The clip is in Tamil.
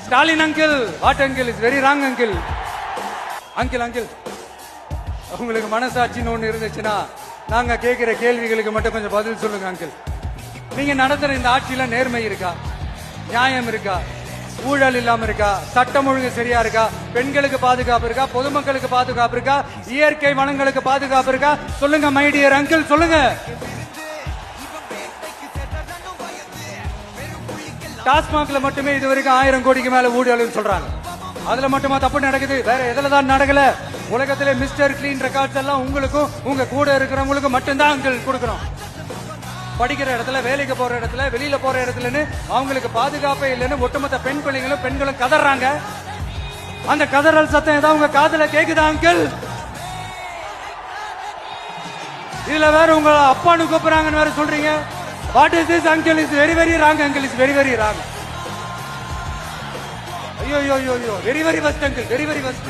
Stalin uncle, what uncle, is very wrong uncle. Uncle uncle, உங்களுக்கு மனசாட்சின்னு ஒண்ணு இருந்துச்சுன்னா நாங்க கேட்கிற கேள்விகளுக்கு மட்டும் கொஞ்சம் பதில் சொல்லுங்க அங்கிள். நீங்க நடத்துற இந்த ஆட்சியில நேர்மை இருக்கா, நியாயம் இருக்கா, ஊழல் இல்லாம இருக்கா, சட்டம் ஒழுங்கு சரியா இருக்கா, பெண்களுக்கு பாதுகாப்பு இருக்கா, பொதுமக்களுக்கு பாதுகாப்பு இருக்கா, இயற்கை வளங்களுக்கு பாதுகாப்பு இருக்கா? சொல்லுங்க மை டியர் அங்கிள், சொல்லுங்க. டாஸ்மாக்ல மட்டுமே இது வரைக்கும் 1000 கோடிக்கு மேல ஊழல் சொல்றாங்க. அதுல மட்டுமா தப்பு நடக்குது? வேற எதுல தான் நடக்கல? உலகத்திலே மிஸ்டர் கிளீன் ரெக்கார்ட்ஸ் எல்லாம் உங்களுக்கும் உங்க கூட இருக்கிறவங்களுக்கும் மட்டும்தான் அங்கிள் கொடுக்கணும். படிக்கிற இடத்துல, வேலைக்கு போற இடத்துல, வெளியில போற இடத்துலன்னு அவங்களுக்கு பாதுகாப்பே இல்லைன்னு ஒட்டுமொத்த பெண் பிள்ளைங்களும் பெண்களும் கதறாங்க. அந்த கதறல் சத்தம் ஏதாவது உங்க காதுல கேக்குதா அங்கிள்? இதுல வேற உங்க அப்பான்னு கூப்பிடுறாங்கன்னு வேற சொல்றீங்க. What is this uncle? Is very very wrong uncle, is very very wrong. ஐயோ ஐயோ ஐயோ, very very first uncle, very very first.